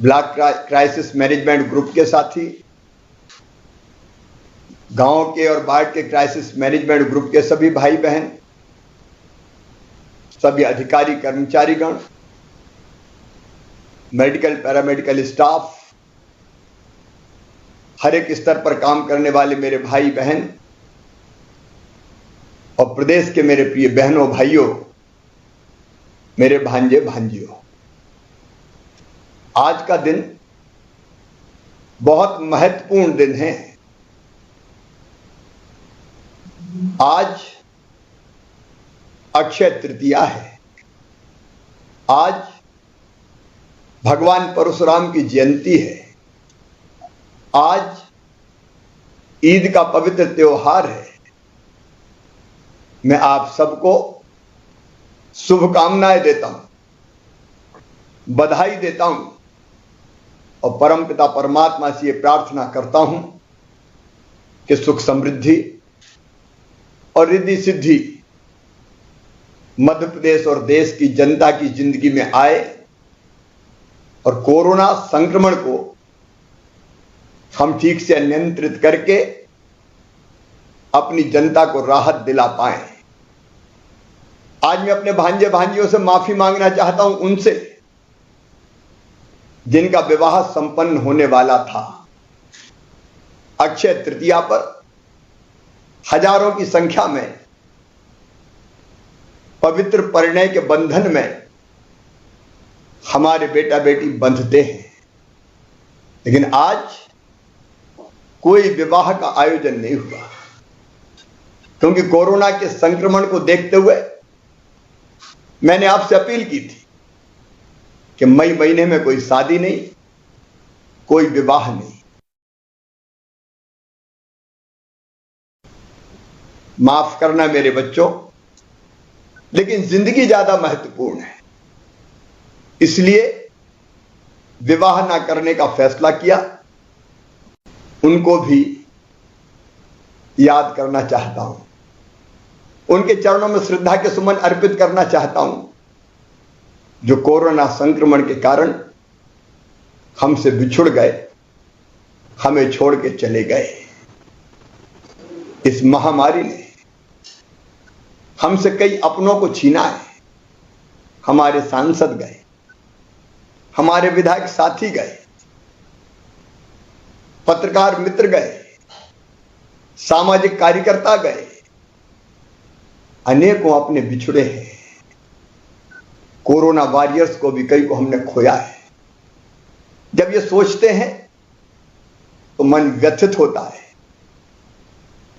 Block crisis management group के साथी, गांव के और बाढ़ के क्राइसिस मैनेजमेंट ग्रुप के सभी भाई बहन, सभी अधिकारी कर्मचारीगण, मेडिकल पैरामेडिकल स्टाफ, हर एक स्तर पर काम करने वाले मेरे भाई बहन और प्रदेश के मेरे प्रिय बहनों भाइयों, मेरे भांजे भांजियों, आज का दिन बहुत महत्वपूर्ण दिन है। आज अक्षय तृतीया है। आज भगवान परशुराम की जयंती है। आज ईद का पवित्र त्योहार है। मैं आप सबको शुभकामनाएं देता हूं, बधाई देता हूं और परमपिता परमात्मा से ये प्रार्थना करता हूं कि सुख समृद्धि और रिद्धि सिद्धि मध्य प्रदेश और देश की जनता की जिंदगी में आए और कोरोना संक्रमण को हम ठीक से नियंत्रित करके अपनी जनता को राहत दिला पाएं। आज मैं अपने भांजे भांजियों से माफी मांगना चाहता हूं, उनसे जिनका विवाह संपन्न होने वाला था। अक्षय तृतीया पर हजारों की संख्या में पवित्र परिणय के बंधन में हमारे बेटा बेटी बंधते हैं, लेकिन आज कोई विवाह का आयोजन नहीं हुआ, क्योंकि कोरोना के संक्रमण को देखते हुए मैंने आपसे अपील की थी कि मई महीने में कोई शादी नहीं, कोई विवाह नहीं। माफ करना मेरे बच्चों, लेकिन जिंदगी ज्यादा महत्वपूर्ण है, इसलिए विवाह ना करने का फैसला किया। उनको भी याद करना चाहता हूं, उनके चरणों में श्रद्धा के सुमन अर्पित करना चाहता हूं, जो कोरोना संक्रमण के कारण हमसे बिछुड़ गए, हमें छोड़ के चले गए। इस महामारी ने हमसे कई अपनों को छीना है। हमारे सांसद गए, हमारे विधायक साथी गए, पत्रकार मित्र गए, सामाजिक कार्यकर्ता गए, अनेकों अपने बिछुड़े हैं। कोरोना वॉरियर्स को भी कई को हमने खोया है। जब ये सोचते हैं तो मन व्यथित होता है,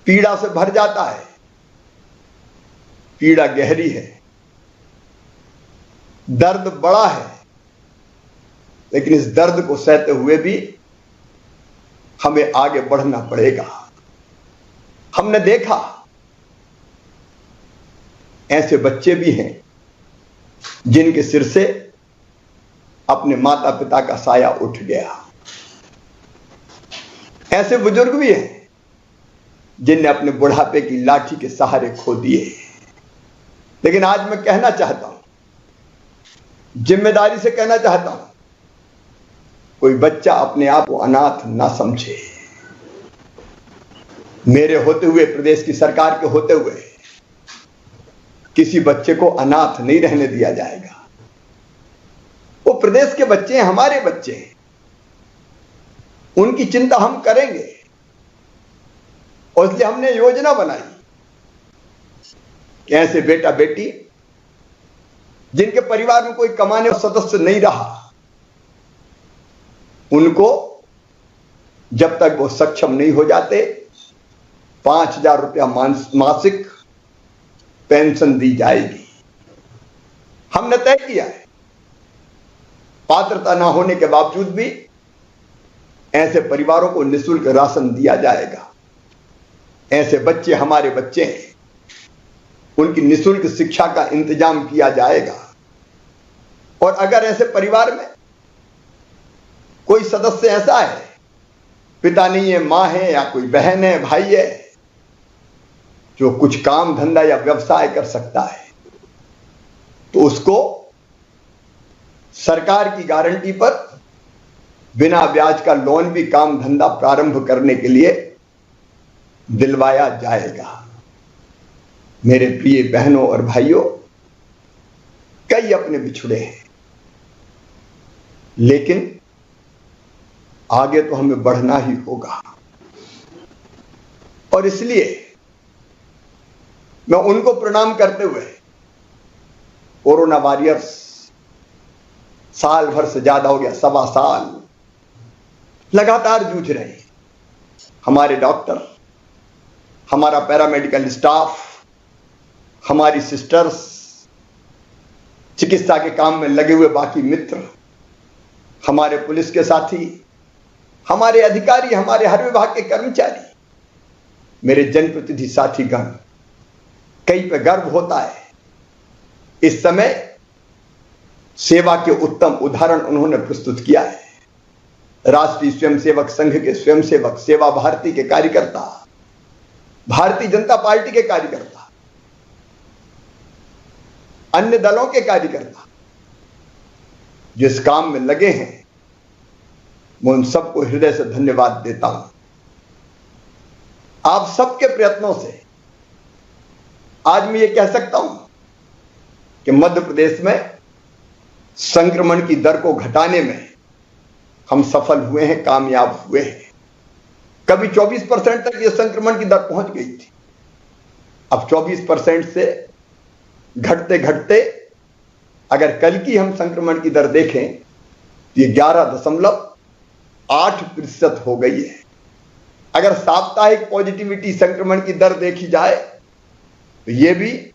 पीड़ा से भर जाता है। पीड़ा गहरी है, दर्द बड़ा है, लेकिन इस दर्द को सहते हुए भी हमें आगे बढ़ना पड़ेगा। हमने देखा ऐसे बच्चे भी हैं जिनके सिर से अपने माता पिता का साया उठ गया। ऐसे बुजुर्ग भी हैं जिनने अपने बुढ़ापे की लाठी के सहारे खो दिए। लेकिन आज मैं कहना चाहता हूं, जिम्मेदारी से कहना चाहता हूं, कोई बच्चा अपने आप को अनाथ ना समझे। मेरे होते हुए, प्रदेश की सरकार के होते हुए किसी बच्चे को अनाथ नहीं रहने दिया जाएगा। वो प्रदेश के बच्चे हैं, हमारे बच्चे हैं, उनकी चिंता हम करेंगे। और इसलिए हमने योजना बनाई कि ऐसे बेटा बेटी जिनके परिवार में कोई कमाने वाला सदस्य नहीं रहा, उनको जब तक वो सक्षम नहीं हो जाते 5,000 रुपया मासिक पेंशन दी जाएगी। हमने तय किया है, पात्रता ना होने के बावजूद भी ऐसे परिवारों को निःशुल्क राशन दिया जाएगा। ऐसे बच्चे हमारे बच्चे हैं, उनकी निःशुल्क शिक्षा का इंतजाम किया जाएगा। और अगर ऐसे परिवार में कोई सदस्य ऐसा है, पिता नहीं है, मां है या कोई बहन है, भाई है, जो कुछ काम धंधा या व्यवसाय कर सकता है, तो उसको सरकार की गारंटी पर बिना ब्याज का लोन भी काम धंधा प्रारंभ करने के लिए दिलवाया जाएगा। मेरे प्रिय बहनों और भाइयों, कई अपने बिछुड़े हैं, लेकिन आगे तो हमें बढ़ना ही होगा। और इसलिए मैं उनको प्रणाम करते हुए कोरोना वॉरियर्स, साल भर से ज्यादा हो गया, 1.25 साल लगातार जूझ रहे हैं। हमारे डॉक्टर, हमारा पैरामेडिकल स्टाफ, हमारी सिस्टर्स, चिकित्सा के काम में लगे हुए बाकी मित्र, हमारे पुलिस के साथी, हमारे अधिकारी, हमारे हर विभाग के कर्मचारी, मेरे जनप्रतिनिधि साथीगण, कई पे गर्व होता है। इस समय सेवा के उत्तम उदाहरण उन्होंने प्रस्तुत किया है। राष्ट्रीय स्वयंसेवक संघ के स्वयंसेवक, सेवा भारती के कार्यकर्ता, भारतीय जनता पार्टी के कार्यकर्ता, अन्य दलों के कार्यकर्ता जिस काम में लगे हैं, मैं उन सबको हृदय से धन्यवाद देता हूं। आप सबके प्रयत्नों से आज मैं ये कह सकता हूं कि मध्य प्रदेश में संक्रमण की दर को घटाने में हम सफल हुए हैं, कामयाब हुए हैं। कभी 24% तक ये संक्रमण की दर पहुंच गई थी। अब 24% से घटते घटते अगर कल की हम संक्रमण की दर देखें तो ये 11.8% हो गई है। अगर साप्ताहिक पॉजिटिविटी संक्रमण की दर देखी जाए तो ये भी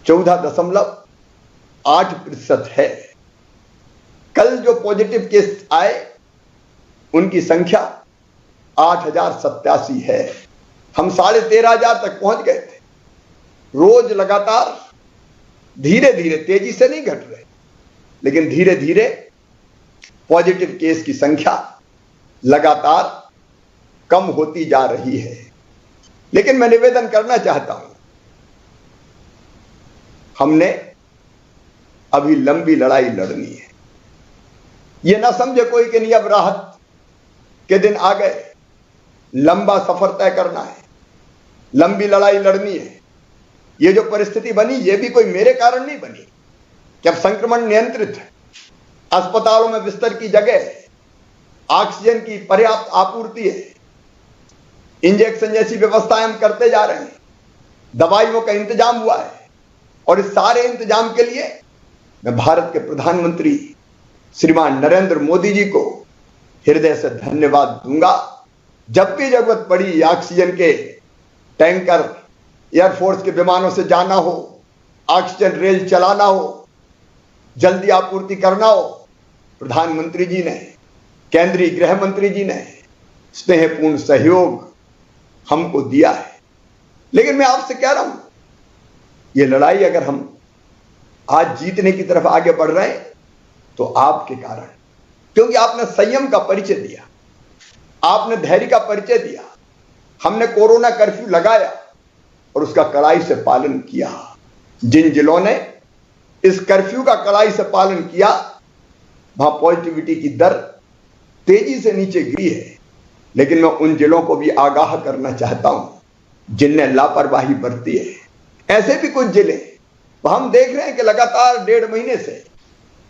14.8% है। कल जो पॉजिटिव केस आए उनकी संख्या 8,087 है। हम 13,500 तक पहुंच गए थे। रोज लगातार धीरे धीरे, तेजी से नहीं घट रहे, लेकिन धीरे धीरे पॉजिटिव केस की संख्या लगातार कम होती जा रही है। लेकिन मैं निवेदन करना चाहता हूं, हमने अभी लंबी लड़ाई लड़नी है। यह ना समझे कोई कि नहीं अब राहत के दिन आ गए, लंबा सफर तय करना है, लंबी लड़ाई लड़नी है। ये जो परिस्थिति बनी, ये भी कोई मेरे कारण नहीं बनी कि अब संक्रमण नियंत्रित है, अस्पतालों में बिस्तर की जगह है, ऑक्सीजन की पर्याप्त आपूर्ति है, इंजेक्शन जैसी व्यवस्थाएं हम करते जा रहे हैं, दवाइयों का इंतजाम हुआ है। और इस सारे इंतजाम के लिए मैं भारत के प्रधानमंत्री श्रीमान नरेंद्र मोदी जी को हृदय से धन्यवाद दूंगा। जब भी जरूरत पड़ी, ऑक्सीजन के टैंकर एयरफोर्स के विमानों से जाना हो, ऑक्सीजन रेल चलाना हो, जल्दी आपूर्ति करना हो, प्रधानमंत्री जी ने, केंद्रीय गृह मंत्री जी ने स्नेहपूर्ण सहयोग हमको दिया है। लेकिन मैं आपसे कह रहा हूं, ये लड़ाई अगर हम आज जीतने की तरफ आगे बढ़ रहे हैं तो आपके कारण, क्योंकि आपने संयम का परिचय दिया, आपने धैर्य का परिचय दिया। हमने कोरोना कर्फ्यू लगाया और उसका कड़ाई से पालन किया। जिन जिलों ने इस कर्फ्यू का कड़ाई से पालन किया, वहां पॉजिटिविटी की दर तेजी से नीचे गिरी है। लेकिन मैं उन जिलों को भी आगाह करना चाहता हूं जिनने लापरवाही बरती है। ऐसे भी कुछ जिले हम देख रहे हैं कि लगातार 1.5 महीने से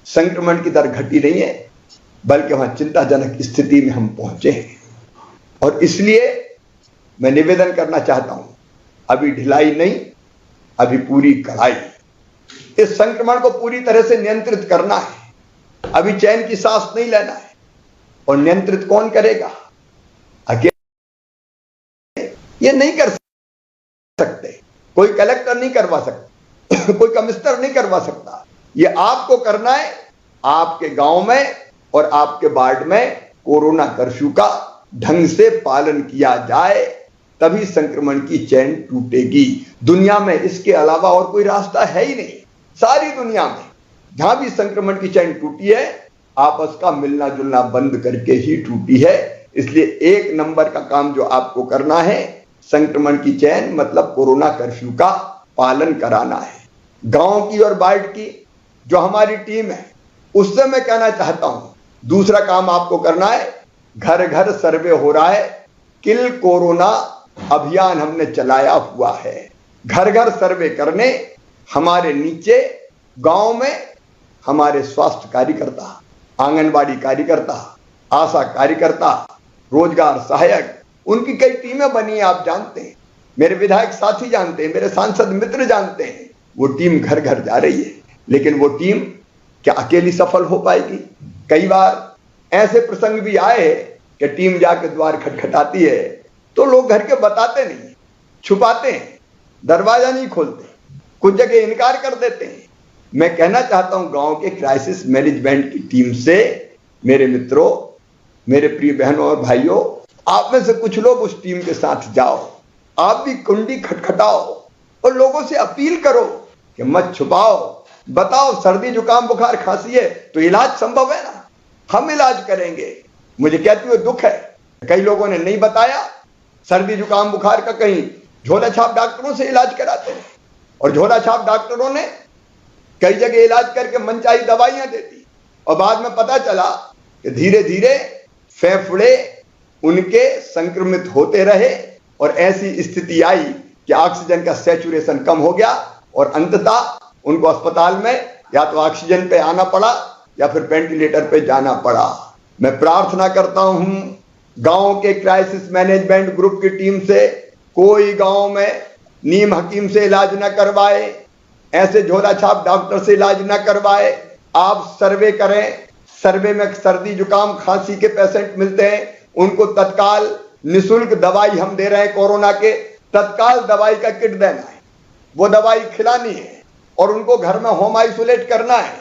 संक्रमण की दर घटी नहीं है, बल्कि वहां चिंताजनक स्थिति में हम पहुंचे हैं। और इसलिए मैं निवेदन करना चाहता हूं, अभी ढिलाई नहीं, अभी पूरी कड़ाई। इस संक्रमण को पूरी तरह से नियंत्रित करना है। अभी चैन की सांस नहीं लेना है। और नियंत्रित कौन करेगा? अकेले ये नहीं कर सकते, कोई कलेक्टर नहीं करवा सकता, कोई कमिश्नर नहीं करवा सकता। ये आपको करना है। आपके गांव में और आपके वार्ड में कोरोना कर्फ्यू का ढंग से पालन किया जाए, तभी संक्रमण की चैन टूटेगी। दुनिया में इसके अलावा और कोई रास्ता है ही नहीं। सारी दुनिया में जहां भी संक्रमण की चैन टूटी है, आपस का मिलना जुलना बंद करके ही टूटी है। इसलिए 1 नंबर का काम जो आपको करना है, संक्रमण की चैन मतलब कोरोना कर्फ्यू का पालन कराना है। गांव की और वार्ड की जो हमारी टीम है, उससे मैं कहना चाहता हूं, दूसरा काम आपको करना है, घर घर सर्वे हो रहा है, किल कोरोना अभियान हमने चलाया हुआ है। घर घर सर्वे करने हमारे नीचे गांव में हमारे स्वास्थ्य कार्यकर्ता, आंगनबाड़ी कार्यकर्ता, आशा कार्यकर्ता, रोजगार सहायक, उनकी कई टीमें बनी हैं, आप जानते हैं, मेरे विधायक साथी जानते हैं, मेरे सांसद मित्र जानते हैं। वो टीम घर घर जा रही है, लेकिन वो टीम क्या अकेली सफल हो पाएगी? कई बार ऐसे प्रसंग भी आए हैं कि टीम जाके द्वार खटखटाती है तो लोग घर के बताते नहीं, छुपाते हैं, दरवाजा नहीं खोलते, कुछ जगह इनकार कर देते हैं। मैं कहना चाहता हूं गांव के क्राइसिस मैनेजमेंट की टीम से, मेरे मित्रों, मेरे प्रिय बहनों और भाइयों, आप में से कुछ लोग उस टीम के साथ जाओ, आप भी कुंडी खटखटाओ और लोगों से अपील करो कि मत छुपाओ, बताओ सर्दी जुकाम बुखार खांसी है तो इलाज संभव है ना, हम इलाज करेंगे। मुझे कहते हुए दुख है, कई लोगों ने नहीं बताया, सर्दी जुकाम बुखार का कहीं झोला छाप डॉक्टरों से इलाज कराते हैं और झोला छाप डॉक्टरों ने कई जगह इलाज करके मनचाही दवाइयां दे दी और बाद में पता चला कि धीरे धीरे फेफड़े उनके संक्रमित होते रहे और ऐसी स्थिति आई कि ऑक्सीजन का सैचुरेशन कम हो गया और अंततः उनको अस्पताल में या तो ऑक्सीजन पे आना पड़ा या फिर वेंटिलेटर पे जाना पड़ा। मैं प्रार्थना करता हूं गांव के क्राइसिस मैनेजमेंट ग्रुप की टीम से, कोई गांव में नीम हकीम से इलाज न करवाए, ऐसे झोला छाप डॉक्टर से इलाज न करवाए, आप सर्वे करें। सर्वे में सर्दी जुकाम खांसी के पेशेंट मिलते हैं, उनको तत्काल निःशुल्क दवाई हम दे रहे हैं, कोरोना के तत्काल दवाई का किट देना है, वो दवाई खिलानी है और उनको घर में होम आइसोलेट करना है,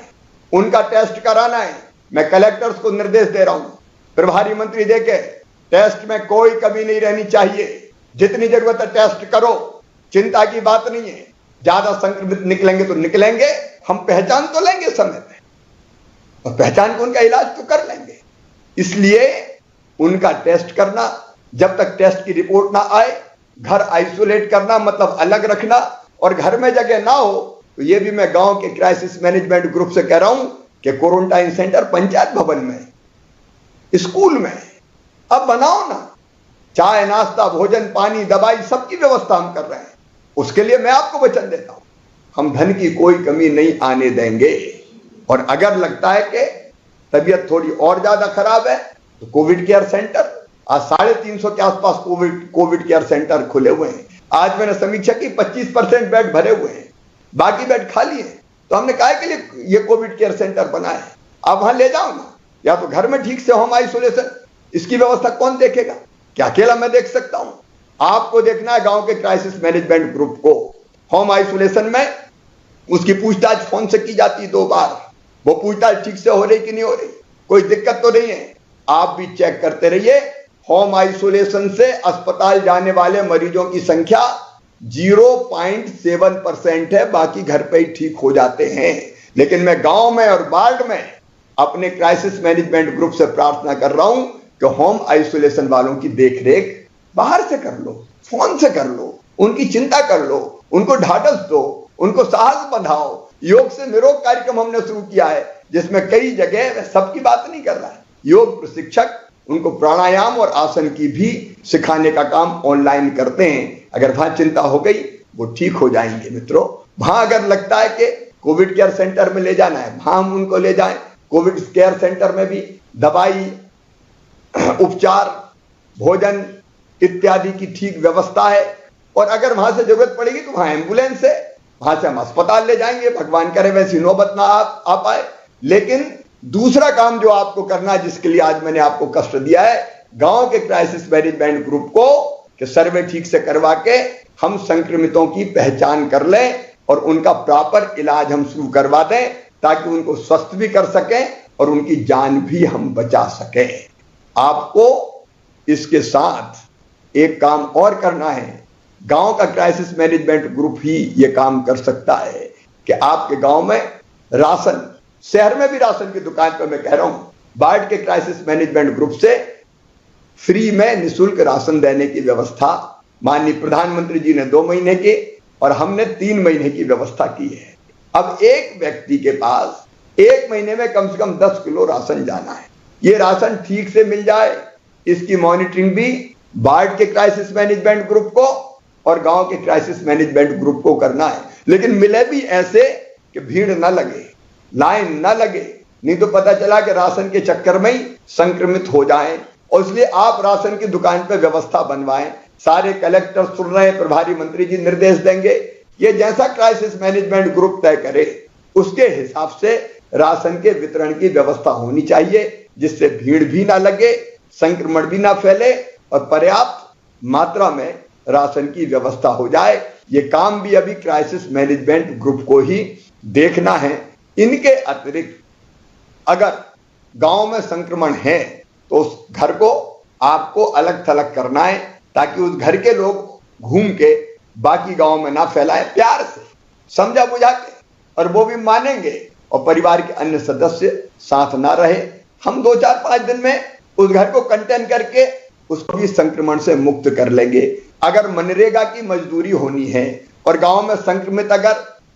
उनका टेस्ट कराना है। मैं कलेक्टर्स को निर्देश दे रहा हूं, प्रभारी मंत्री देके टेस्ट में कोई कमी नहीं रहनी चाहिए, जितनी जरूरत है टेस्ट करो, चिंता की बात नहीं है। ज्यादा संक्रमित निकलेंगे तो निकलेंगे, हम पहचान तो लेंगे समय पे और पहचान को उनका इलाज तो कर लेंगे। इसलिए उनका टेस्ट करना, जब तक टेस्ट की रिपोर्ट ना आए घर आइसोलेट करना, मतलब अलग रखना, और घर में जगह ना हो तो ये भी मैं गांव के क्राइसिस मैनेजमेंट ग्रुप से कह रहा हूं कि क्वारंटाइन सेंटर पंचायत भवन में, स्कूल में अब बनाओ ना, चाय नाश्ता भोजन पानी दवाई सबकी व्यवस्था हम कर रहे हैं। उसके लिए मैं आपको वचन देता हूं, हम धन की कोई कमी नहीं आने देंगे। और अगर लगता है कि तबीयत थोड़ी और ज्यादा खराब है तो कोविड केयर सेंटर, आज 350 के आसपास कोविड केयर सेंटर खुले हुए हैं। आज मैंने समीक्षा की 25% बेड भरे हुए हैं, बाकी बेड खाली हैं। तो हमने कहा के लिए ये कोविड केयर सेंटर बना है, आप वहां ले जाओ ना, या तो घर में ठीक से होम आइसोलेशन, इसकी व्यवस्था कौन देखेगा? क्या अकेला मैं देख सकता हूं? आपको देखना है गांव के क्राइसिस मैनेजमेंट ग्रुप को। होम आइसोलेशन में उसकी पूछताछ फोन से की जाती है 2 बार, वो पूछताछ ठीक से हो रही कि नहीं हो रही, कोई दिक्कत तो नहीं है। आप भी चेक करते रहिए। होम आइसोलेशन से अस्पताल जाने वाले मरीजों की संख्या 0.7% है, बाकी घर पे ही ठीक हो जाते हैं। लेकिन मैं गांव में और वार्ड में अपने क्राइसिस मैनेजमेंट ग्रुप से प्रार्थना कर रहा हूं कि होम आइसोलेशन वालों की देखरेख बाहर से कर लो, फोन से कर लो, उनकी चिंता कर लो, उनको ढाढ़स दो, उनको साहस बंधाओ। योग से निरोग कार्यक्रम हमने शुरू किया है, जिसमें कई जगह, सबकी बात नहीं कर रहा है, योग प्रशिक्षक उनको प्राणायाम और आसन की भी सिखाने का काम ऑनलाइन करते हैं। अगर वहां चिंता हो गई वो ठीक हो जाएंगे मित्रों। वहां अगर लगता है कि कोविड केयर सेंटर में ले जाना है, वहां हम उनको ले जाएं। कोविड केयर सेंटर में भी दवाई, उपचार, भोजन इत्यादि की ठीक व्यवस्था है। और अगर वहां से जरूरत पड़ेगी तो वहां एम्बुलेंस है, वहां से हम अस्पताल ले जाएंगे, भगवान करे वैसी नौबत ना आ पाए। लेकिन दूसरा काम जो आपको करना है, जिसके लिए आज मैंने आपको कष्ट दिया है, गांव के क्राइसिस मैनेजमेंट ग्रुप को कि सर्वे ठीक से करवा के हम संक्रमितों की पहचान कर लें और उनका प्रॉपर इलाज हम शुरू करवा दें, ताकि उनको स्वस्थ भी कर सकें और उनकी जान भी हम बचा सकें। आपको इसके साथ एक काम और करना है, गांव का क्राइसिस मैनेजमेंट ग्रुप ही यह काम कर सकता है कि आपके गांव में राशन, शहर में भी राशन की दुकान पर मैं कह रहा हूं, वार्ड के क्राइसिस मैनेजमेंट ग्रुप से फ्री में निःशुल्क राशन देने की व्यवस्था माननीय प्रधानमंत्री जी ने 2 महीने की और हमने 3 महीने की व्यवस्था की है। अब एक व्यक्ति के पास एक महीने में कम से कम 10 किलो राशन जाना है। ये राशन ठीक से मिल जाए, इसकी मॉनिटरिंग भी बाढ़ के क्राइसिस मैनेजमेंट ग्रुप को और गांव के क्राइसिस मैनेजमेंट ग्रुप को करना है। लेकिन मिले भी ऐसे कि भीड़ ना लगे, लाइन ना लगे, नहीं तो पता चला कि राशन के चक्कर में ही संक्रमित हो जाएं। और इसलिए आप राशन की दुकान पर व्यवस्था बनवाएं। सारे कलेक्टर सुन रहे हैं, प्रभारी मंत्री जी निर्देश देंगे, ये जैसा क्राइसिस मैनेजमेंट ग्रुप तय करे उसके हिसाब से राशन के वितरण की व्यवस्था होनी चाहिए, जिससे भीड़ भी ना लगे, संक्रमण भी ना फैले और पर्याप्त मात्रा में राशन की व्यवस्था हो जाए। ये काम भी अभी क्राइसिस मैनेजमेंट ग्रुप को ही देखना है। इनके अतिरिक्त अगर गांव में संक्रमण है तो उस घर को आपको अलग थलग करना है, ताकि उस घर के लोग घूम के बाकी गांव में ना फैलाएं, प्यार से समझा बुझा के, और वो भी मानेंगे और परिवार के अन्य सदस्य साथ ना रहे। हम 2-4-5 दिन में उस घर को कंटेन करके उसको भी संक्रमण से मुक्त कर लेंगे। अगर मनरेगा की मजदूरी होनी है और गांव में संक्रमित अगर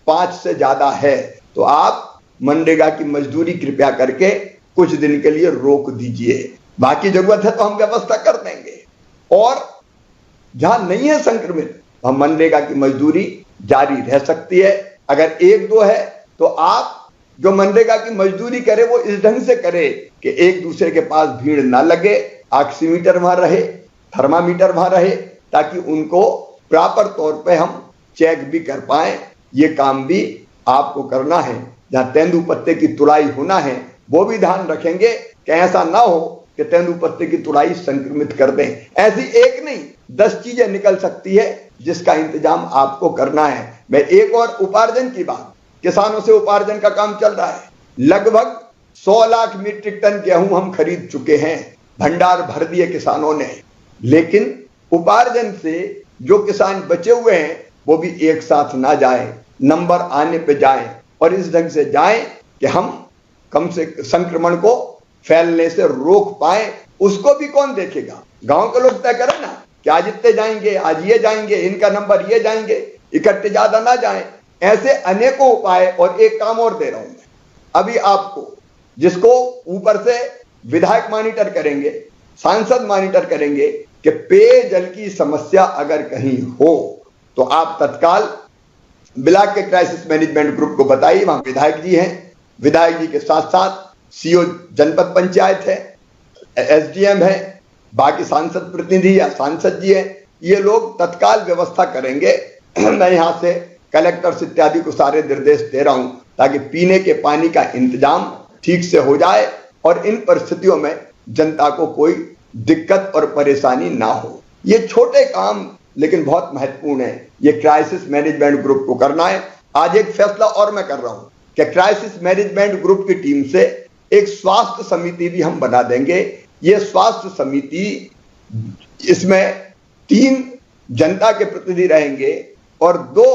5 से ज्यादा है तो आप मनरेगा की मजदूरी कृपया करके कुछ दिन के लिए रोक दीजिए, बाकी जरूरत है तो हम व्यवस्था कर देंगे। और जहां नहीं है संक्रमित हम मनरेगा की मजदूरी जारी रह सकती है। अगर 1-2 है तो आप जो मनरेगा की मजदूरी करे वो इस ढंग से करे कि एक दूसरे के पास भीड़ ना लगे, ऑक्सीमीटर वहां रहे, थर्मामीटर वहां रहे, ताकि उनको प्रॉपर तौर पे हम चेक भी कर पाए। ये काम भी आपको करना है। जहां तेंदुपत्ते की तुड़ाई होना है वो भी ध्यान रखेंगे कि ऐसा ना हो कि तेंदुपत्ते की तुड़ाई संक्रमित कर दें। ऐसी एक नहीं 10 चीजें निकल सकती है जिसका इंतजाम आपको करना है। मैं एक और उपार्जन की बात, किसानों से उपार्जन का काम चल रहा है। लगभग 100 लाख मीट्रिक टन गेहूं हम खरीद चुके हैं, भंडार भर दिए किसानों ने। लेकिन उपार्जन से जो किसान बचे हुए हैं वो भी एक साथ ना जाए, नंबर आने पे जाएं और इस ढंग से जाएं कि हम कम से संक्रमण को फैलने से रोक पाए। उसको भी कौन देखेगा? गांव के लोग तय करें ना कि आज इतने जाएंगे, आज ये जाएंगे, इनका नंबर ये जाएंगे, इकट्ठे ज्यादा ना जाएं। ऐसे अनेकों उपाय। और एक काम और दे रहा हूं मैं अभी आपको, जिसको ऊपर से विधायक मॉनिटर करेंगे, सांसद मॉनिटर करेंगे कि पेयजल की समस्या अगर कहीं हो तो आप तत्काल ब्लॉक के क्राइसिस मैनेजमेंट ग्रुप को बताइए। वहां विधायक जी हैं, विधायक जी के साथ साथ सीओ जनपद पंचायत है, एसडीएम है, बाकी सांसद प्रतिनिधि या सांसद जी हैं, ये लोग तत्काल व्यवस्था करेंगे। मैं यहां से कलेक्टर्स इत्यादि को सारे निर्देश दे रहा हूं ताकि पीने के पानी का इंतजाम ठीक से हो जाए और इन परिस्थितियों में जनता को कोई दिक्कत और परेशानी ना हो। ये छोटे काम लेकिन बहुत महत्वपूर्ण है। ये क्राइसिस मैनेजमेंट ग्रुप को करना है। आज एक फैसला और मैं कर रहा हूं कि क्राइसिस मैनेजमेंट ग्रुप की टीम से एक स्वास्थ्य समिति भी हम बना देंगे। ये स्वास्थ्य समिति, इसमें 3 जनता के प्रतिनिधि रहेंगे और 2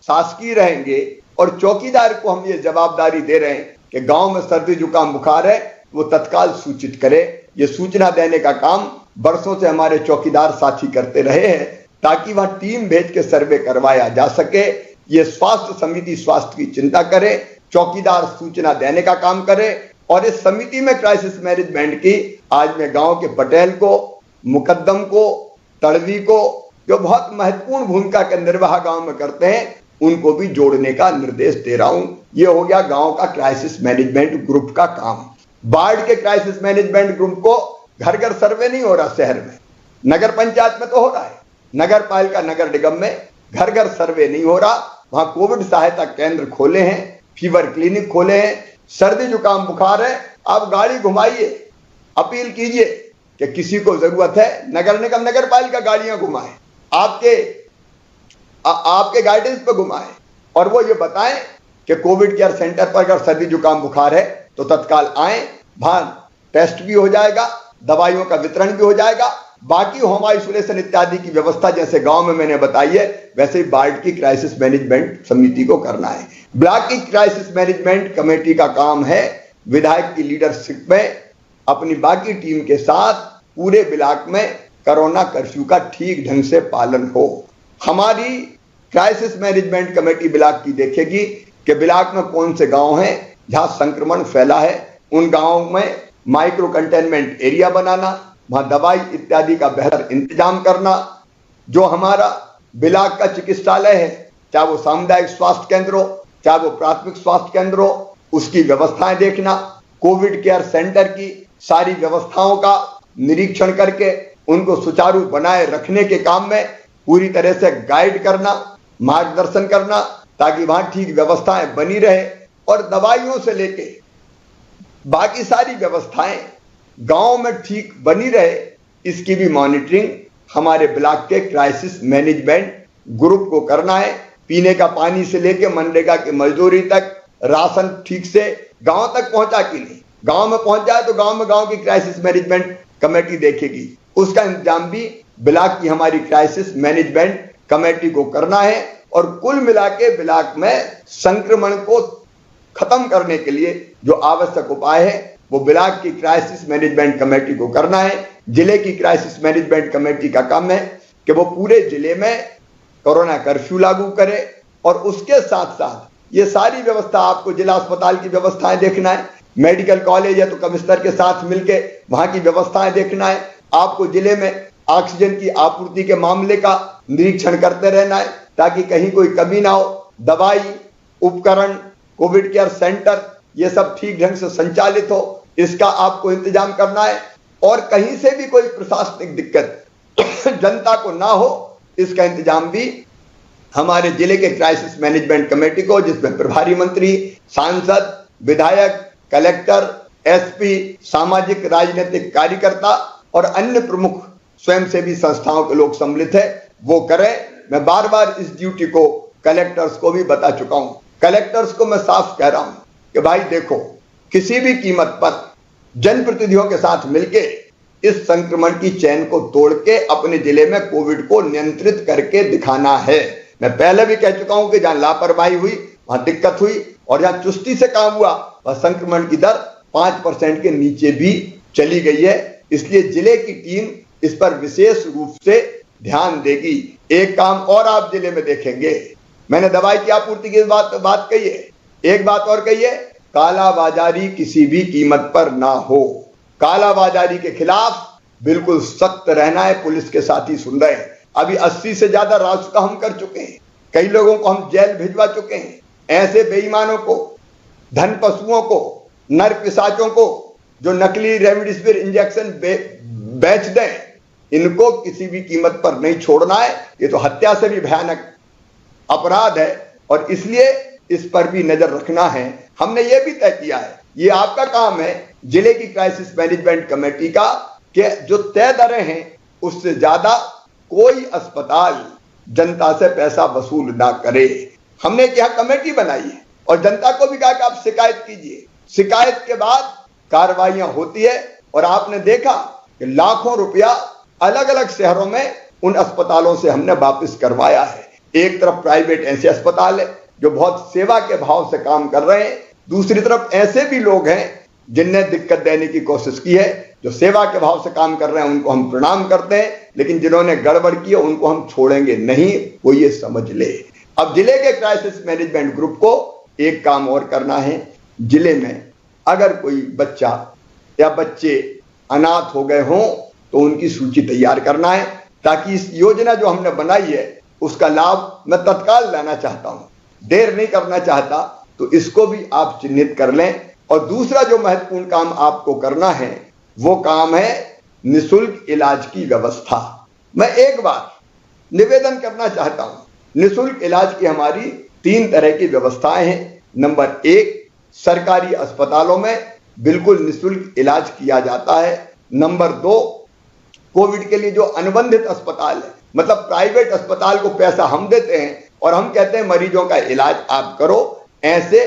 शासकीय रहेंगे और चौकीदार को हम ये जवाबदारी दे रहे हैं कि गांव में सर्दी जुकाम बुखार है वो तत्काल सूचित करे। ये सूचना देने का काम बरसों से हमारे चौकीदार साथी करते रहे हैं ताकि वहां टीम भेज के सर्वे करवाया जा सके। ये स्वास्थ्य समिति स्वास्थ्य की चिंता करे, चौकीदार सूचना देने का काम करे। और इस समिति में क्राइसिस मैनेजमेंट की आज मैं गांव के पटेल को, मुकद्दम को, तड़वी को, जो बहुत महत्वपूर्ण भूमिका का निर्वाह गांव में करते हैं, उनको भी जोड़ने का निर्देश दे रहा हूं। ये हो गया गांव का क्राइसिस मैनेजमेंट ग्रुप का काम। बाढ़ के क्राइसिस मैनेजमेंट ग्रुप को घर घर सर्वे नहीं हो रहा शहर में, नगर पंचायत में तो हो रहा है, नगर पालिका नगर निगम में घर घर सर्वे नहीं हो रहा। वहां कोविड सहायता केंद्र खोले हैं, फीवर क्लिनिक खोले हैं। सर्दी जुकाम बुखार है, आप गाड़ी घुमाइए, अपील कीजिए कि किसी को जरूरत है, नगर निगम नगर पालिका गाड़ियां घुमाए, आपके गाइडेंस पे घुमाए और वो ये बताएं कि कोविड केयर सेंटर पर अगर सर्दी जुकाम बुखार है तो तत्काल आए, वहां टेस्ट भी हो जाएगा, दवाइयों का वितरण भी हो जाएगा। बाकी होम आइसोलेशन इत्यादि की व्यवस्था जैसे गांव में मैंने बताई है वैसे ही बाढ़ की क्राइसिस मैनेजमेंट समिति को करना है। ब्लॉक की क्राइसिस मैनेजमेंट कमेटी का काम है विधायक की लीडरशिप में अपनी बाकी टीम के साथ पूरे ब्लॉक में कोरोना कर्फ्यू का ठीक ढंग से पालन हो। हमारी क्राइसिस मैनेजमेंट कमेटी ब्लॉक की देखेगी कि ब्लॉक में कौन से गांव हैं जहां संक्रमण फैला है उन गांवों में माइक्रो कंटेनमेंट एरिया बनाना, वहां दवाई इत्यादि का बेहतर इंतजाम करना। जो हमारा ब्लॉक का चिकित्सालय है, चाहे वो सामुदायिक स्वास्थ्य केंद्र हो, चाहे वो प्राथमिक स्वास्थ्य केंद्र हो, उसकी व्यवस्थाएं देखना। कोविड केयर सेंटर की सारी व्यवस्थाओं का निरीक्षण करके उनको सुचारू बनाए रखने के काम में पूरी तरह से गाइड करना, मार्गदर्शन करना, ताकि वहां ठीक व्यवस्थाएं बनी रहे और दवाइयों से लेके बाकी सारी व्यवस्थाएं गांव में ठीक बनी रहे। इसकी भी मॉनिटरिंग हमारे ब्लॉक के क्राइसिस मैनेजमेंट ग्रुप को करना है। पीने का पानी से लेके मनरेगा की मजदूरी तक राशन ठीक से गांव तक पहुंचा कि नहीं, गांव में पहुंच जाए तो गांव में गांव की क्राइसिस मैनेजमेंट कमेटी देखेगी, उसका इंतजाम भी ब्लॉक की हमारी क्राइसिस मैनेजमेंट कमेटी को करना है। और कुल मिला के ब्लॉक में संक्रमण को खत्म करने के लिए जो आवश्यक उपाय है वो ब्लॉक की क्राइसिस मैनेजमेंट कमेटी को करना है। जिले की क्राइसिस मैनेजमेंट कमेटी का काम है कि वो पूरे जिले में कोरोना कर्फ्यू लागू करे और उसके साथ साथ ये सारी व्यवस्था, आपको जिला अस्पताल की व्यवस्थाएं देखना है, मेडिकल कॉलेज है तो कमिश्नर के साथ मिलके वहां की व्यवस्थाएं देखना है। आपको जिले में ऑक्सीजन की आपूर्ति के मामले का निरीक्षण करते रहना है ताकि कहीं कोई कमी ना हो। दवाई, उपकरण, कोविड केयर सेंटर ये सब ठीक ढंग से संचालित हो, इसका आपको इंतजाम करना है। और कहीं से भी कोई प्रशासनिक दिक्कत जनता को ना हो, इसका इंतजाम भी हमारे जिले के क्राइसिस मैनेजमेंट कमेटी को, जिसमें प्रभारी मंत्री, सांसद, विधायक, कलेक्टर, एसपी, सामाजिक राजनीतिक कार्यकर्ता और अन्य प्रमुख स्वयंसेवी संस्थाओं के लोग सम्मिलित है, वो करें। मैं बार बार इस ड्यूटी को कलेक्टर्स को भी बता चुका हूं। कलेक्टर्स को मैं साफ कह रहा हूं कि भाई देखो, किसी भी कीमत पर जनप्रतिनिधियों के साथ मिलके इस संक्रमण की चैन को तोड़ के अपने जिले में कोविड को नियंत्रित करके दिखाना है। मैं पहले भी कह चुका हूं कि जहां लापरवाही हुई वहां दिक्कत हुई और जहां चुस्ती से काम हुआ वह संक्रमण की दर 5% के नीचे भी चली गई है। इसलिए जिले की टीम इस पर विशेष रूप से ध्यान देगी। एक काम और आप जिले में देखेंगे, मैंने दवाई की आपूर्ति की बात कही है, एक बात और कही है, कालाबाजारी किसी भी कीमत पर ना हो। कालाबाजारी के खिलाफ बिल्कुल सख्त रहना है। पुलिस के साथी सुन रहे हैं, अभी 80 से ज्यादा रासुका हम कर चुके हैं, कई लोगों को हम जेल भिजवा चुके हैं। ऐसे बेईमानों को, धन पशुओं को, नर पिशाचों को जो नकली रेमडेसिविर इंजेक्शन बेच दें, इनको किसी भी कीमत पर नहीं छोड़ना है। ये तो हत्या से भी भयानक अपराध है और इसलिए इस पर भी नजर रखना है। हमने ये भी तय किया है, ये आपका काम है जिले की क्राइसिस मैनेजमेंट कमेटी का, कि जो तय दरें हैं उससे ज्यादा कोई अस्पताल जनता से पैसा वसूल ना करे। हमने क्या कमेटी बनाई है और जनता को भी कहा कि आप शिकायत कीजिए। शिकायत के बाद कार्रवाइयां होती है और आपने देखा कि लाखों रुपया अलग अलग शहरों में उन अस्पतालों से हमने वापस करवाया है। एक तरफ प्राइवेट ऐसे अस्पताल है जो बहुत सेवा के भाव से काम कर रहे हैं, दूसरी तरफ ऐसे भी लोग हैं जिनने दिक्कत देने की कोशिश की है। जो सेवा के भाव से काम कर रहे हैं उनको हम प्रणाम करते हैं, लेकिन जिन्होंने गड़बड़ की है उनको हम छोड़ेंगे नहीं, वो ये समझ ले। अब जिले के क्राइसिस मैनेजमेंट ग्रुप को एक काम और करना है। जिले में अगर कोई बच्चा या बच्चे अनाथ हो गए हों तो उनकी सूची तैयार करना है, ताकि इस योजना जो हमने बनाई है उसका लाभ मैं तत्काल लेना चाहता हूं, देर नहीं करना चाहता, तो इसको भी आप चिन्हित कर लें। और दूसरा जो महत्वपूर्ण काम आपको करना है वो काम है निशुल्क इलाज की व्यवस्था। मैं एक बार निवेदन करना चाहता हूं, निशुल्क इलाज की हमारी 3 तरह की व्यवस्थाएं हैं। नंबर 1, सरकारी अस्पतालों में बिल्कुल निशुल्क इलाज किया जाता है। नंबर 2, कोविड के लिए जो अनुबंधित अस्पताल है, मतलब प्राइवेट अस्पताल को पैसा हम देते हैं और हम कहते हैं मरीजों का इलाज आप करो, ऐसे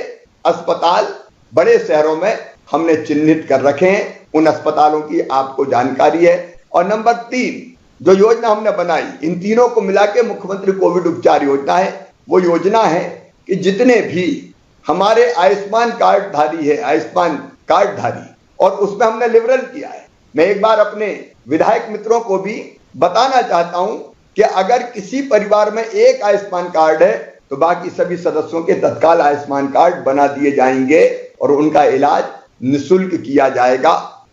अस्पताल बड़े शहरों में हमने चिन्हित कर रखे हैं। उन अस्पतालों की आपको जानकारी है। और नंबर 3 जो योजना हमने बनाई, इन तीनों को मिला के मुख्यमंत्री कोविड उपचार योजना है। वो योजना है कि जितने भी हमारे आयुष्मान कार्डधारी है, आयुष्मान कार्डधारी, और उसमें हमने लिबरल किया है। मैं एक बार अपने विधायक मित्रों को भी बताना चाहता हूं कि अगर किसी परिवार में एक आयुष्मान कार्ड है तो बाकी सभी सदस्यों के तत्काल आयुष्मान कार्ड बना दिए जाएंगे और उनका इलाज निःशुल्क किया जाएगा।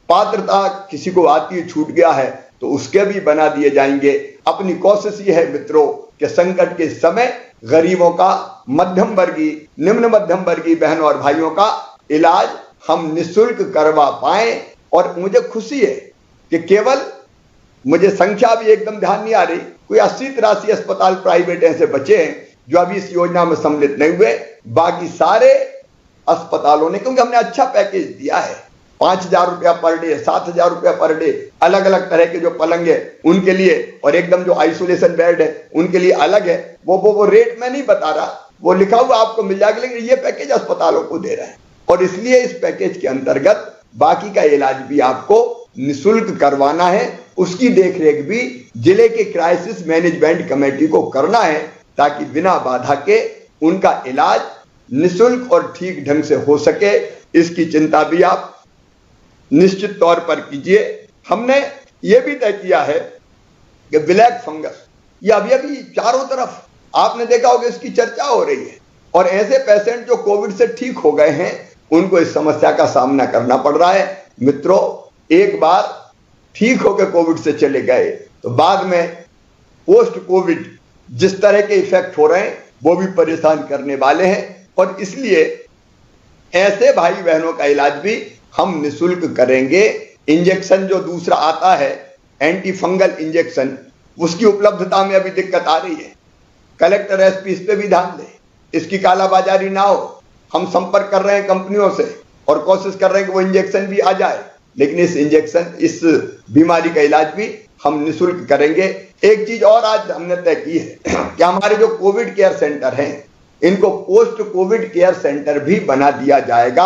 पात्रता किसी को आती है, छूट गया है, तो उसके भी बना दिए जाएंगे। अपनी कोशिश ये है मित्रों कि संकट के समय गरीबों का, मध्यम वर्गीय, निम्न मध्यम वर्गीय बहनों और भाइयों का इलाज हम निःशुल्क करवा पाए। और मुझे खुशी है कि केवल, मुझे संख्या भी एकदम ध्यान नहीं आ रही, कोई 80-83 अस्पताल प्राइवेट ऐसे बचे हैं जो अभी इस योजना में सम्मिलित नहीं हुए। बाकी सारे अस्पतालों ने, क्योंकि हमने अच्छा पैकेज दिया है, 5,000 रुपया पर डे, 7,000 रुपया पर डे, अलग अलग तरह के जो पलंग है उनके लिए, और एकदम जो आइसोलेशन बेड है उनके लिए अलग है। वो रेट मैं नहीं बता रहा, वो लिखा हुआ आपको मिल जाएगा, लेकिन ये पैकेज अस्पतालों को दे रहे हैं। और इसलिए इस पैकेज के अंतर्गत बाकी का इलाज भी आपको निःशुल्क करवाना है। उसकी देखरेख भी जिले के क्राइसिस मैनेजमेंट कमेटी को करना है, ताकि बिना बाधा के उनका इलाज निःशुल्क और ठीक ढंग से हो सके। इसकी चिंता भी आप निश्चित तौर पर कीजिए। हमने ये भी तय किया है कि ब्लैक फंगस, ये अभी चारों तरफ आपने देखा होगा इसकी चर्चा हो रही है, और ऐसे पेशेंट जो कोविड से ठीक हो गए हैं उनको इस समस्या का सामना करना पड़ रहा है। मित्रों, एक बार ठीक होकर कोविड से चले गए तो बाद में पोस्ट कोविड जिस तरह के इफेक्ट हो रहे हैं वो भी परेशान करने वाले हैं। और इसलिए ऐसे भाई बहनों का इलाज भी हम निःशुल्क करेंगे। इंजेक्शन जो दूसरा आता है एंटी फंगल इंजेक्शन, उसकी उपलब्धता में अभी दिक्कत आ रही है। कलेक्टर एसपी इस पे भी ध्यान दें, इसकी कालाबाजारी ना हो। हम संपर्क कर रहे हैं कंपनियों से और कोशिश कर रहे हैं कि वो इंजेक्शन भी आ जाए, लेकिन इस बीमारी का इलाज भी हम निःशुल्क करेंगे। एक चीज और आज हमने तय की है कि हमारे जो कोविड केयर सेंटर हैं इनको पोस्ट कोविड केयर सेंटर भी बना दिया जाएगा।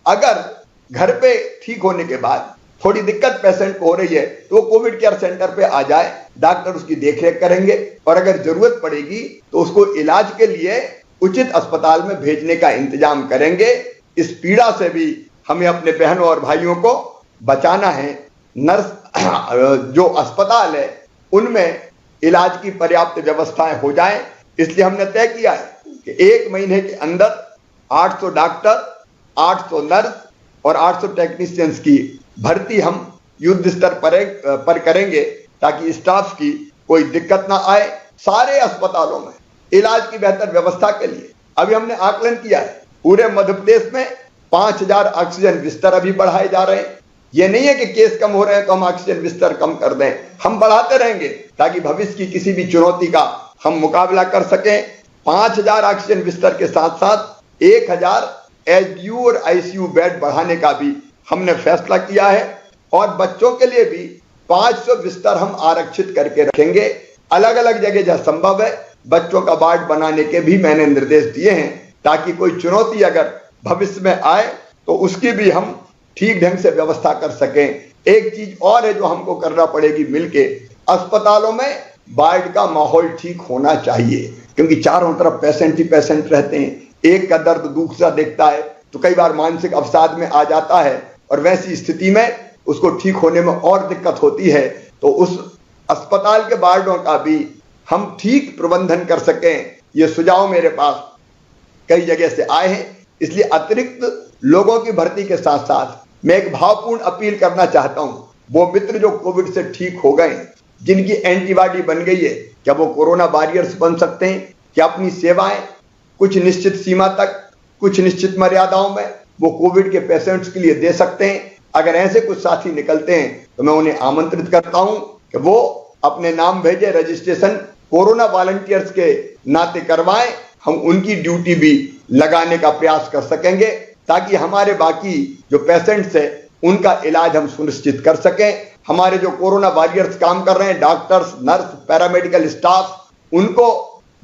अगर घर पे ठीक होने के बाद थोड़ी दिक्कत पेशेंट को हो रही है तो वो कोविड केयर सेंटर पे आ जाए, डॉक्टर उसकी देखरेख करेंगे, और अगर जरूरत पड़ेगी तो उसको इलाज के लिए उचित अस्पताल में भेजने का इंतजाम करेंगे। इस पीड़ा से भी हमें अपने बहनों और भाइयों को बचाना है। नर्स जो अस्पताल है उनमें इलाज की पर्याप्त व्यवस्थाएं हो जाएं, इसलिए हमने तय किया है कि 1 महीने के अंदर 800 डॉक्टर, 800 नर्स और 800 टेक्नीशियंस की भर्ती हम युद्ध स्तर पर करेंगे, ताकि स्टाफ की कोई दिक्कत ना आए। सारे अस्पतालों में इलाज की बेहतर व्यवस्था के लिए अभी हमने आकलन किया है, पूरे मध्य प्रदेश में 5,000 ऑक्सीजन बिस्तर अभी बढ़ाए जा रहे हैं। ये नहीं है कि केस कम हो रहे हैं तो हम ऑक्सीजन बिस्तर कम कर दें, हम बढ़ाते रहेंगे ताकि भविष्य की किसी भी चुनौती का हम मुकाबला कर सकें। 5,000 ऑक्सीजन बिस्तर के साथ साथ 1,000 एचडीयू और आईसीयू बेड बढ़ाने का भी हमने फैसला किया है, और बच्चों के लिए भी 500 बिस्तर हम आरक्षित करके रखेंगे। अलग अलग जगह जहां संभव है बच्चों का वार्ड बनाने के भी मैंने निर्देश दिए हैं, ताकि कोई चुनौती अगर भविष्य में आए तो उसकी भी हम ठीक ढंग से व्यवस्था कर सकें। एक चीज और है जो हमको करना पड़ेगी मिलके, अस्पतालों में वार्ड का माहौल ठीक होना चाहिए, क्योंकि चारों तरफ पेशेंट ही पेशेंट रहते हैं, एक का दर्द दूसरा देखता है तो कई बार मानसिक अवसाद में आ जाता है, और वैसी स्थिति में उसको ठीक होने में और दिक्कत होती है। तो उस अस्पताल के वार्डों का भी हम ठीक प्रबंधन कर सकें, ये सुझाव मेरे पास कई जगह से आए हैं। इसलिए अतिरिक्त लोगों की भर्ती के साथ साथ मैं एक भावपूर्ण अपील करना चाहता हूं, वो मित्र जो कोविड से ठीक हो गए, जिनकी एंटीबॉडी बन गई है, क्या वो कोरोना वॉरियर्स बन सकते हैं? क्या अपनी सेवाएं कुछ निश्चित सीमा तक, कुछ निश्चित मर्यादाओं में वो कोविड के पेशेंट्स के लिए दे सकते हैं? अगर ऐसे कुछ साथी निकलते हैं तो मैं उन्हें आमंत्रित करता हूं कि वो अपने नाम भेजे, रजिस्ट्रेशन कोरोना वॉलंटियर्स के नाते करवाएं। हम उनकी ड्यूटी भी लगाने का प्रयास कर सकेंगे, ताकि हमारे बाकी जो पेशेंट्स हैं उनका इलाज हम सुनिश्चित कर सकें। हमारे जो कोरोना वॉरियर्स काम कर रहे हैं, डॉक्टर्स, नर्स, पैरामेडिकल स्टाफ, उनको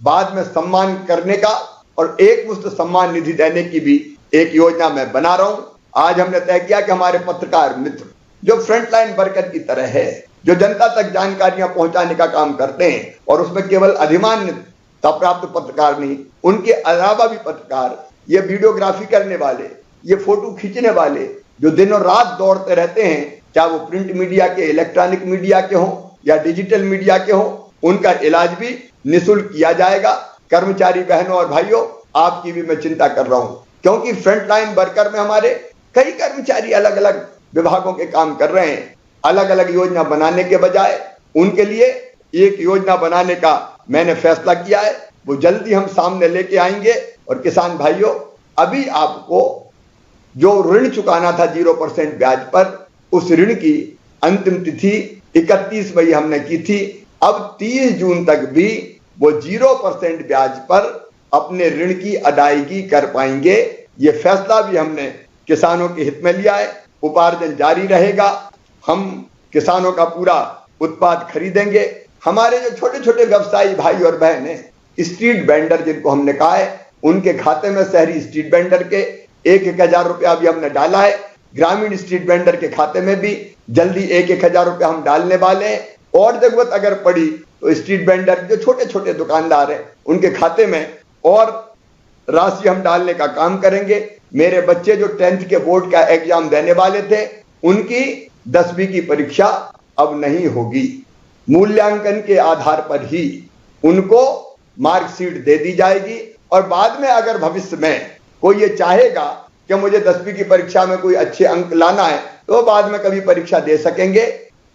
बाद में सम्मान करने का और एक मुश्त सम्मान निधि देने की भी एक योजना मैं बना रहा हूं। आज हमने तय किया कि हमारे पत्रकार मित्र जो फ्रंटलाइन वर्कर की तरह है, जो जनता तक जानकारियां पहुंचाने का काम करते हैं, और उसमें केवल अधिमान्यता प्राप्त पत्रकार नहीं, उनके अलावा भी पत्रकार, ये वीडियोग्राफी करने वाले, ये फोटो खींचने वाले, जो दिनों रात दौड़ते रहते हैं, चाहे वो प्रिंट मीडिया के, इलेक्ट्रॉनिक मीडिया के हों या डिजिटल मीडिया के हों, उनका इलाज भी निःशुल्क किया जाएगा। कर्मचारी बहनों और भाइयों, आपकी भी मैं चिंता कर रहा हूं, क्योंकि फ्रंटलाइन वर्कर में हमारे कई कर्मचारी अलग अलग विभागों के काम कर रहे हैं। अलग अलग योजना बनाने के बजाय उनके लिए एक योजना बनाने का मैंने फैसला किया है, वो जल्दी हम सामने लेके आएंगे। और किसान भाइयों, अभी आपको जो ऋण चुकाना था 0% ब्याज पर, उस ऋण की अंतिम तिथि 31 मई हमने की थी। अब 30 जून तक भी वो 0% ब्याज पर अपने ऋण की अदायगी कर पाएंगे। ये फैसला भी हमने किसानों के हित में लिया है। उपार्जन जारी रहेगा, हम किसानों का पूरा उत्पाद खरीदेंगे। हमारे जो छोटे छोटे व्यवसायी भाई और बहन हैं, स्ट्रीट वेंडर जिनको हमने कहा है, उनके खाते में शहरी स्ट्रीट वेंडर के 1,000 रुपया भी हमने डाला है। ग्रामीण स्ट्रीट वेंडर के खाते में भी जल्दी 1,000 रुपया हम डालने वाले हैं। और जरूरत अगर पड़ी तो स्ट्रीट वेंडर जो छोटे छोटे दुकानदार हैं, उनके खाते में और राशि हम डालने का काम करेंगे। मेरे बच्चे जो 10th के बोर्ड का एग्जाम देने वाले थे, उनकी 10वीं की परीक्षा अब नहीं होगी। मूल्यांकन के आधार पर ही उनको मार्कशीट दे दी जाएगी। और बाद में अगर भविष्य में कोई ये चाहेगा कि मुझे 10वीं की परीक्षा में कोई अच्छे अंक लाना है, तो बाद में कभी परीक्षा दे सकेंगे।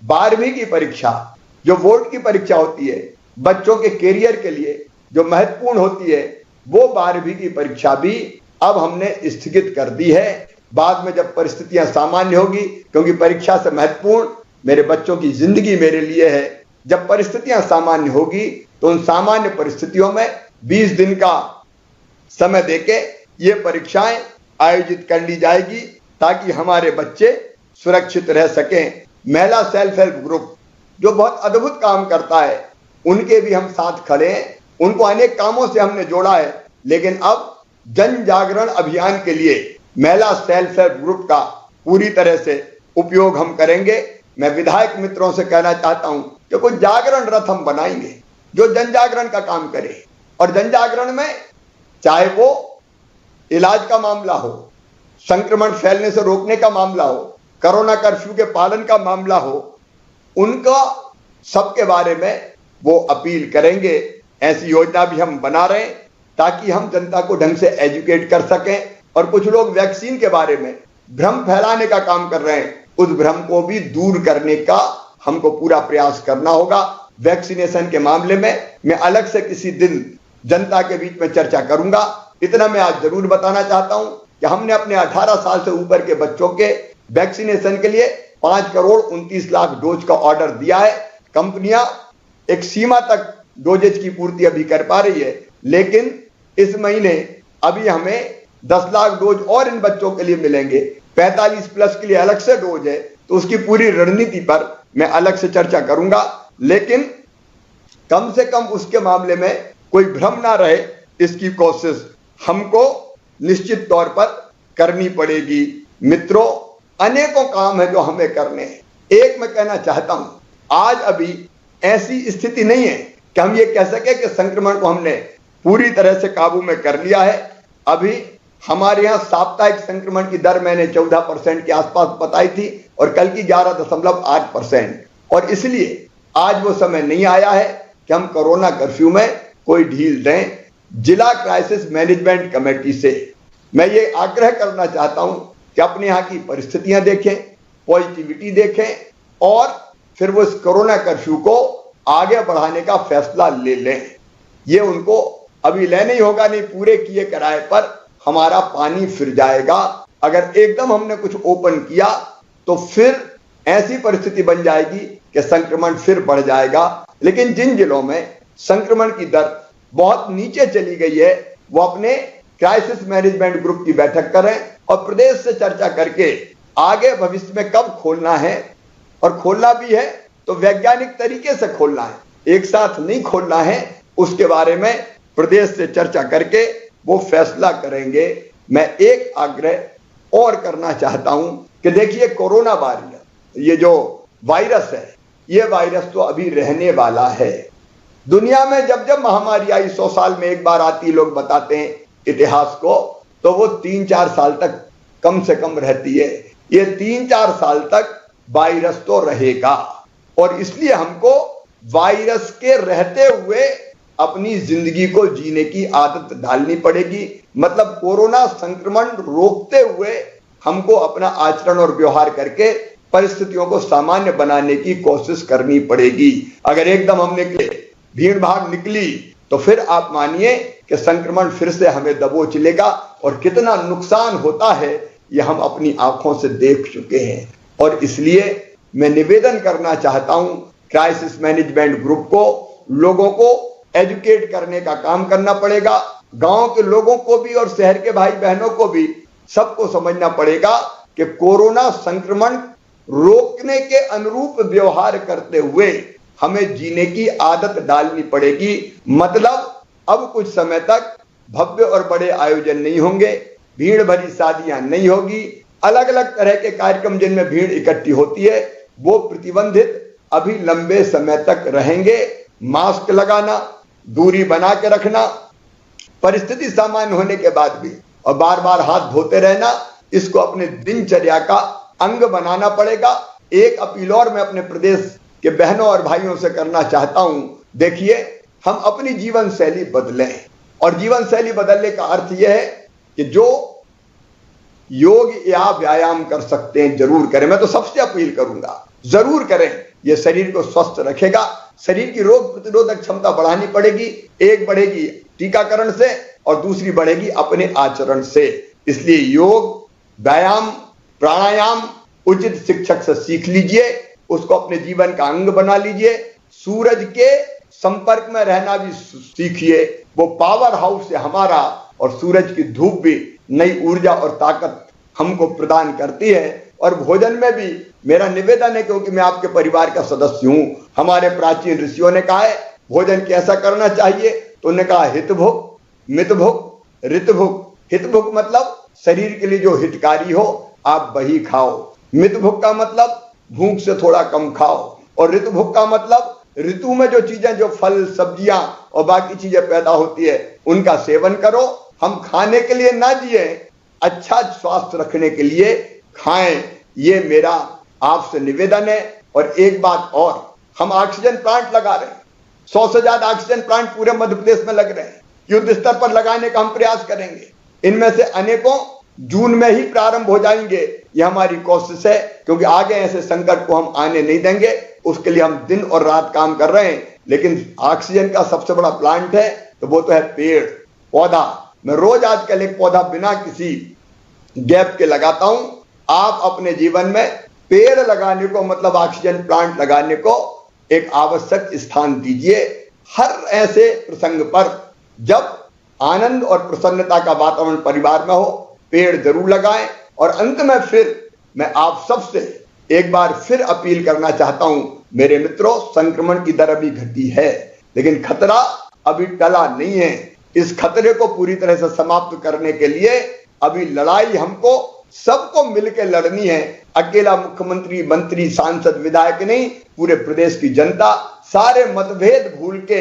12वीं की परीक्षा जो बोर्ड की परीक्षा होती है, बच्चों के कैरियर के लिए जो महत्वपूर्ण होती है, वो 12वीं की परीक्षा भी अब हमने स्थगित कर दी है। बाद में जब परिस्थितियां सामान्य होगी, क्योंकि परीक्षा से महत्वपूर्ण मेरे बच्चों की जिंदगी मेरे लिए है। जब परिस्थितियां सामान्य होगी तो उन सामान्य परिस्थितियों में 20 दिन का समय देके ये परीक्षाएं आयोजित कर ली जाएगी, ताकि हमारे बच्चे सुरक्षित रह सकें। महिला सेल्फ हेल्प ग्रुप जो बहुत अद्भुत काम करता है, उनके भी हम साथ खड़े हैं। उनको अनेक कामों से हमने जोड़ा है, लेकिन अब जन जागरण अभियान के लिए महिला सेल्फ हेल्प ग्रुप का पूरी तरह से उपयोग हम करेंगे। मैं विधायक मित्रों से कहना चाहता हूं कि कोई जागरण रथ हम बनाएंगे जो जन जागरण का काम करे। और जन जागरण में चाहे वो इलाज का मामला हो, संक्रमण फैलने से रोकने का मामला हो, कोरोना कर्फ्यू के पालन का मामला हो, उनका सबके बारे में वो अपील करेंगे। ऐसी योजना भी हम बना रहे हैं ताकि हम जनता को ढंग से एजुकेट कर सकें। और कुछ लोग वैक्सीन के बारे में भ्रम फैलाने का काम कर रहे हैं, उस भ्रम को भी दूर करने का हमको पूरा प्रयास करना होगा। वैक्सीनेशन के मामले में मैं अलग से किसी दिन जनता के बीच में चर्चा करूंगा। इतना मैं आज जरूर बताना चाहता हूं कि हमने अपने 18 साल से ऊपर के बच्चों के वैक्सीनेशन के लिए 5,29,00,000 डोज का ऑर्डर दिया है। कंपनियां एक सीमा तक डोजेज की पूर्ति अभी कर पा रही है, लेकिन इस महीने अभी हमें 10 लाख डोज और इन बच्चों के लिए मिलेंगे। 45 प्लस के लिए अलग से डोज है, तो उसकी पूरी रणनीति पर मैं अलग से चर्चा करूंगा। लेकिन कम से कम उसके मामले में कोई भ्रम ना रहे, इसकी कोशिश हमको निश्चित तौर पर करनी पड़ेगी। मित्रों, अनेकों काम है जो हमें करने हैं। एक मैं कहना चाहता हूं, आज अभी ऐसी स्थिति नहीं है कि हम ये कह सके कि संक्रमण को हमने पूरी तरह से काबू में कर लिया है। अभी हमारे यहाँ साप्ताहिक संक्रमण की दर मैंने 14% के आसपास बताई थी और कल की 11.8%। और इसलिए आज वो समय नहीं आया है कि हम कोरोना कर्फ्यू में कोई ढील दें। जिला क्राइसिस मैनेजमेंट कमेटी से मैं ये आग्रह करना चाहता हूं कि अपने यहाँ की परिस्थितियां देखें, पॉजिटिविटी देखें और फिर वो इस कोरोना कर्फ्यू को आगे बढ़ाने का फैसला ले लें। ये उनको अभी लेना ही होगा, नहीं पूरे किए किराए पर हमारा पानी फिर जाएगा। अगर एकदम हमने कुछ ओपन किया तो फिर ऐसी परिस्थिति बन जाएगी कि संक्रमण फिर बढ़ जाएगा। लेकिन जिन जिलों में संक्रमण की दर बहुत नीचे चली गई है, वो अपने क्राइसिस मैनेजमेंट ग्रुप की बैठक करें और प्रदेश से चर्चा करके आगे भविष्य में कब खोलना है, और खोलना भी है तो वैज्ञानिक तरीके से खोलना है, एक साथ नहीं खोलना है। उसके बारे में प्रदेश से चर्चा करके वो फैसला करेंगे। मैं एक आग्रह और करना चाहता हूं कि देखिए, कोरोना वायरस, ये जो वायरस है, ये वायरस तो अभी रहने वाला है। दुनिया में जब जब महामारी आई, 100 साल में एक बार आती, लोग बताते हैं इतिहास को, तो वो 3-4 साल तक कम से कम रहती है। ये 3-4 साल तक वायरस तो रहेगा, और इसलिए हमको वायरस के रहते हुए अपनी जिंदगी को जीने की आदत डालनी पड़ेगी। मतलब कोरोना संक्रमण रोकते हुए हमको अपना आचरण और व्यवहार करके परिस्थितियों को सामान्य बनाने की कोशिश करनी पड़ेगी। अगर एकदम हम निकले, भीड़ भाड़ निकली, तो फिर आप मानिए कि संक्रमण फिर से हमें दबोच लेगा और कितना नुकसान होता है ये हम अपनी आंखों से देख चुके हैं। और इसलिए मैं निवेदन करना चाहता हूं क्राइसिस मैनेजमेंट ग्रुप को, लोगों को एजुकेट करने का काम करना पड़ेगा। गांव के लोगों को भी और शहर के भाई बहनों को भी सबको समझना पड़ेगा कि कोरोना संक्रमण रोकने के अनुरूप व्यवहार करते हुए हमें जीने की आदत डालनी पड़ेगी। मतलब अब कुछ समय तक भव्य और बड़े आयोजन नहीं होंगे, भीड़ भरी शादियां नहीं होगी, अलग अलग तरह के कार्यक्रम जिनमें भीड़ इकट्ठी होती है वो प्रतिबंधित अभी लंबे समय तक रहेंगे। मास्क लगाना, दूरी बना के रखना, परिस्थिति सामान्य होने के बाद भी और बार बार हाथ धोते रहना, इसको अपने दिनचर्या का अंग बनाना पड़ेगा। एक अपील और मैं अपने प्रदेश के बहनों और भाइयों से करना चाहता हूं। देखिए, हम अपनी जीवन शैली बदलें, और जीवन शैली बदलने का अर्थ यह है कि जो योग या व्यायाम कर सकते हैं जरूर करें। मैं तो सबसे अपील करूंगा, जरूर करें। यह शरीर को स्वस्थ रखेगा। शरीर की रोग प्रतिरोधक क्षमता बढ़ानी पड़ेगी। एक बढ़ेगी टीकाकरण से और दूसरी बढ़ेगी अपने आचरण से। इसलिए योग, व्यायाम, प्राणायाम उचित शिक्षक से सीख लीजिए, उसको अपने जीवन का अंग बना लीजिए। सूरज के संपर्क में रहना भी सीखिए, वो पावर हाउस है हमारा, और सूरज की धूप भी नई ऊर्जा और ताकत हमको प्रदान करती है। और भोजन में भी मेरा निवेदन है, क्योंकि मैं आपके परिवार का सदस्य हूं। हमारे प्राचीन ऋषियों ने कहा है भोजन कैसा करना चाहिए, तो उन्होंने कहा हितभुक, मितभुक, ऋतभुक। हितभुक मतलब शरीर के लिए जो हितकारी हो आप वही खाओ। मितभुक का मतलब भूख से थोड़ा कम खाओ। और ऋतभुक का मतलब ऋतु में जो चीजें, जो फल सब्जियां और बाकी चीजें पैदा होती है उनका सेवन करो। हम खाने के लिए ना जिए, अच्छा स्वास्थ्य रखने के लिए खाएं। ये मेरा आपसे निवेदन है। और एक बात और, हम ऑक्सीजन प्लांट लगा रहे हैं, 100 से ज्यादा ऑक्सीजन प्लांट पूरे मध्य प्रदेश में लग रहे हैं। युद्ध स्तर पर लगाने का हम प्रयास करेंगे। इनमें से अनेकों जून में ही प्रारंभ हो जाएंगे, यह हमारी कोशिश है, क्योंकि आगे ऐसे संकट को हम आने नहीं देंगे। उसके लिए हम दिन और रात काम कर रहे हैं। लेकिन ऑक्सीजन का सबसे बड़ा प्लांट है तो वो तो है पेड़ पौधा। मैं रोज आजकल एक पौधा बिना किसी गैप के लगाता हूं। आप अपने जीवन में पेड़ लगाने को, मतलब ऑक्सीजन प्लांट लगाने को एक आवश्यक स्थान दीजिए। हर ऐसे प्रसंग पर जब आनंद और प्रसन्नता का वातावरण परिवार में हो, पेड़ जरूर लगाएं। और अंत में फिर मैं आप सबसे एक बार फिर अपील करना चाहता हूं, मेरे मित्रों, संक्रमण की दर अभी घटी है, लेकिन खतरा अभी टला नहीं है। इस खतरे को पूरी तरह से समाप्त करने के लिए अभी लड़ाई हमको सबको मिलकर लड़नी है। अकेला मुख्यमंत्री, मंत्री, सांसद, विधायक नहीं, पूरे प्रदेश की जनता सारे मतभेद भूल के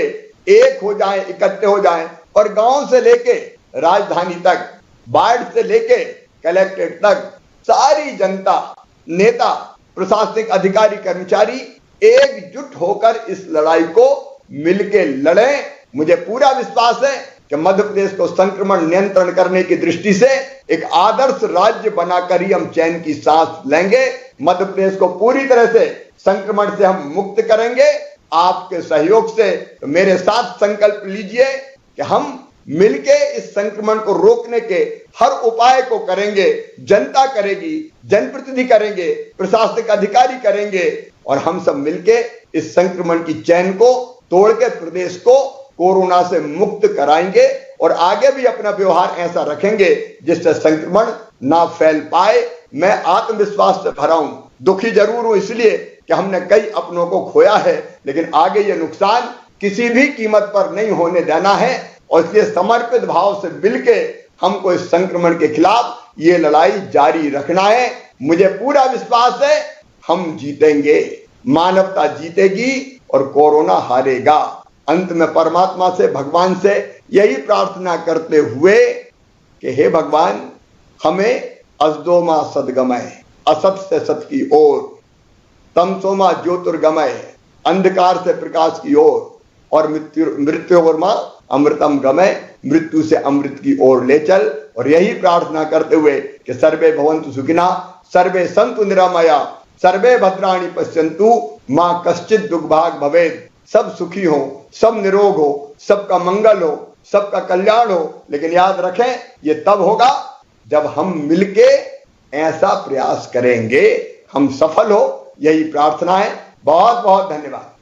एक हो जाएं, इकट्ठे हो जाएं, और गांव से लेके राजधानी तक, वार्ड से लेके कलेक्ट्रेट तक सारी जनता, नेता, प्रशासनिक अधिकारी, कर्मचारी एकजुट होकर इस लड़ाई को मिलके लड़ें। मुझे पूरा विश्वास है कि मध्य प्रदेश को संक्रमण नियंत्रण करने की दृष्टि से एक आदर्श राज्य बनाकर ही हम चैन की सांस लेंगे। मध्य प्रदेश को पूरी तरह से संक्रमण से हम मुक्त करेंगे आपके सहयोग से। तो मेरे साथ संकल्प लीजिए कि हम मिलके इस संक्रमण को रोकने के हर उपाय को करेंगे। जनता करेगी, जनप्रतिनिधि करेंगे, प्रशासनिक अधिकारी करेंगे, और हम सब मिलके इस संक्रमण की चैन को तोड़ के प्रदेश को कोरोना से मुक्त कराएंगे। और आगे भी अपना व्यवहार ऐसा रखेंगे जिससे संक्रमण ना फैल पाए। मैं आत्मविश्वास से भरा हूं, दुखी जरूर हूं इसलिए कि हमने कई अपनों को खोया है, लेकिन आगे ये नुकसान किसी भी कीमत पर नहीं होने देना है। और इसलिए समर्पित भाव से मिलके हमको इस संक्रमण के खिलाफ ये लड़ाई जारी रखना है। मुझे पूरा विश्वास है हम जीतेंगे, मानवता जीतेगी और कोरोना हारेगा। अंत में परमात्मा से, भगवान से यही प्रार्थना करते हुए कि हे भगवान, हमें असदोमा सद्गमय, असत से सत की ओर, तमसोमा ज्योतिर्गमय, अंधकार से प्रकाश की ओर, और मृत्योर्मा अमृतम गमय, मृत्यु से अमृत की ओर ले चल। और यही प्रार्थना करते हुए कि सर्वे भवन्तु सुखिनः, सर्वे सन्तु निरामया, सर्वे भद्राणि पश्यन्तु, मां कश्चित् दुर्भाग् भवेत्। सब सुखी हो, सब निरोग हो, सबका मंगल हो, सबका कल्याण हो। लेकिन याद रखें, ये तब होगा जब हम मिलके ऐसा प्रयास करेंगे, हम सफल हो। यही प्रार्थना है। बहुत बहुत धन्यवाद।